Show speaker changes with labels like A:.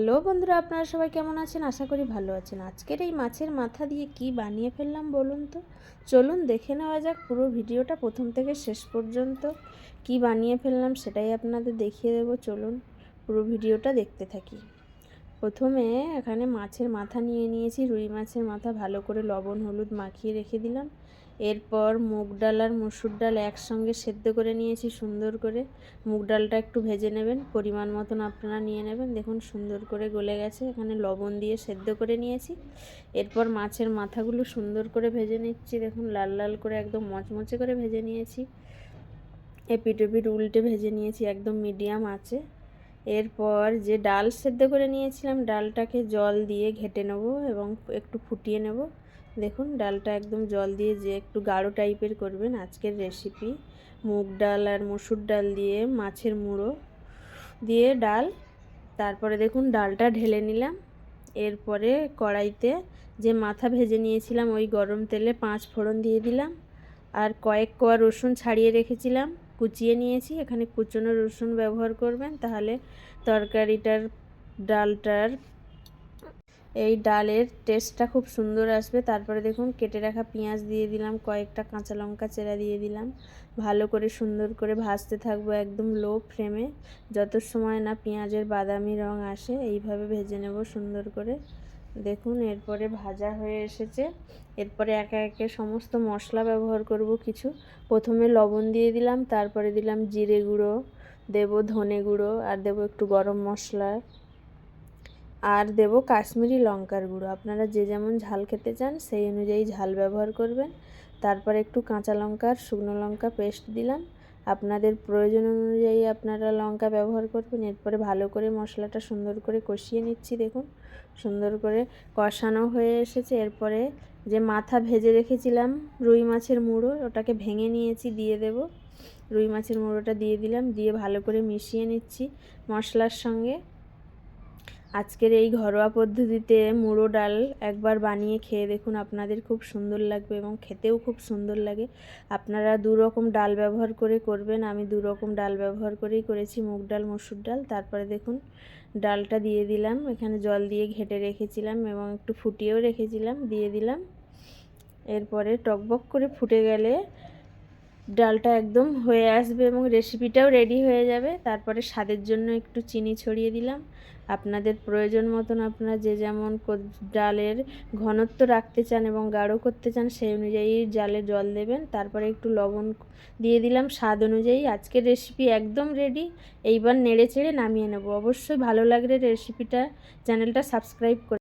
A: Hello বন্ধুরা, আপনারা সবাই কেমন আছেন? আশা করি ভালো আছেন। আজকের এই মাছের মাথা দিয়ে কি বানিয়ে ফেললাম বলুন তো। চলুন দেখে নেওয়া যাক পুরো ভিডিওটা প্রথম থেকে শেষ পর্যন্ত। কি বানিয়ে ফেললাম সেটাই আপনাদের দেখিয়ে দেবো। চলুন পুরো ভিডিওটা দেখতে থাকি। প্রথমে এখানে মাছের মাথা নিয়ে নিয়েছি, রুই মাছের মাথা ভালো করে লবণ হলুদ মাখিয়ে রেখে দিলাম। এরপর মুগ ডাল আর মসুর ডাল একসঙ্গে সেদ্ধ করে নিয়েছি সুন্দর করে। মুগ ডালটা একটু ভেজে নেবেন, পরিমাণ মতন আপনারা নিয়ে নেবেন। দেখুন সুন্দর করে গলে গেছে, এখানে লবণ দিয়ে সেদ্ধ করে নিয়েছি। এরপর মাছের মাথাগুলো সুন্দর করে ভেজে নিচ্ছি। দেখুন লাল লাল করে একদম মচমচে করে ভেজে নিয়েছি। এপিট ওপিট উল্টে ভেজে নিয়েছি একদম মিডিয়াম আঁচে। এরপর যে ডাল সেদ্ধ করে নিয়েছিলাম, ডালটাকে জল দিয়ে ঘেটে নেব এবং একটু ফুটিয়ে নেব। দেখুন ডালটা একদম জল দিয়ে যে একটু গাঢ় টাইপের করবেন। আজকের রেসিপি মুগ ডাল আর মসুর ডাল দিয়ে মাছের মুড়ো দিয়ে ডাল। তারপরে দেখুন ডালটা ঢেলে নিলাম। এরপরে কড়াইতে যে মাথা ভেজে নিয়েছিলাম ওই গরম তেলে 5 ফোড়ন দিয়ে দিলাম। আর কয়েক কোয়া রসুন ছাড়িয়ে রেখেছিলাম, কুচিয়ে নিয়েছি। এখানে কুচনো রসুন ব্যবহার করবেন, তাহলে তরকারিটার ডালটার এই ডালের টেস্টটা খুব সুন্দর আসবে। তারপরে দেখুন কেটে রাখা পেঁয়াজ দিয়ে দিলাম, কয়েকটা কাঁচা লঙ্কা চেরা দিয়ে দিলাম। ভালো করে সুন্দর করে ভাজতে থাকবো একদম লো ফ্লেমে, যত সময় না পেঁয়াজের বাদামি রং আসে এইভাবে ভেজে নেব সুন্দর করে। দেখুন এরপরে ভাজা হয়ে এসেছে। এরপরে একে একে সমস্ত মশলা ব্যবহার করব কিছু। প্রথমে লবণ দিয়ে দিলাম, তারপরে দিলাম জিরে গুঁড়ো, দেব ধনে গুঁড়ো, আর দেব একটু গরম মশলা, আর দেব কাশ্মীরি লঙ্কার গুঁড়ো। আপনারা যে যেমন ঝাল খেতে চান সেই অনুযায়ী ঝাল ব্যবহার করবেন। তারপরে একটু কাঁচা লঙ্কা আর শুকনো লঙ্কা পেস্ট দিলাম, আপনাদের প্রয়োজন অনুযায়ী আপনারা লঙ্কা ব্যবহার করবেন। এরপরে ভালো করে মশলাটা সুন্দর করে কষিয়ে নিচ্ছি। দেখুন সুন্দর করে কষানো হয়ে এসেছে। এরপরে যে মাথা ভেজে রেখেছিলাম রুই মাছের মুড়ো, ওটাকে ভেঙে নিয়েছি, দিয়ে দেব। রুই মাছের মুড়োটা দিয়ে দিলাম, দিয়ে ভালো করে মিশিয়ে নিচ্ছি মশলার সঙ্গে। আজকের এই ঘরোয়া পদ্ধতিতে মুড়ো ডাল একবার বানিয়ে খেয়ে দেখুন, আপনাদের খুব সুন্দর লাগবে এবং খেতেও খুব সুন্দর লাগে। আপনারা দু রকম ডাল ব্যবহার করে করবেন, আমি দু রকম ডাল ব্যবহার করেই করেছি, মুগ ডাল মসুর ডাল। তারপরে দেখুন ডালটা দিয়ে দিলাম, এখানে জল দিয়ে ঘেটে রেখেছিলাম এবং একটু ফুটিয়েও রেখেছিলাম, দিয়ে দিলাম। এরপরে টকবক করে ফুটে গেলে ডালটা একদম হয়ে আসবে এবং রেসিপিটাও রেডি হয়ে যাবে। তারপরে স্বাদের জন্য একটু চিনি ছড়িয়ে দিলাম। আপনাদের প্রয়োজন মতন আপনারা যে যেমন ডালের ঘনত্ব রাখতে চান এবং গাঢ় করতে চান সেই অনুযায়ী ডালে জল দেবেন। তারপরে একটু লবণ দিয়ে দিলাম স্বাদ অনুযায়ী। আজকের রেসিপি একদম রেডি। এইবার নেড়ে চেড়ে নামিয়ে নেব। অবশ্যই ভালো লাগলে রেসিপিটা চ্যানেলটা সাবস্ক্রাইব করে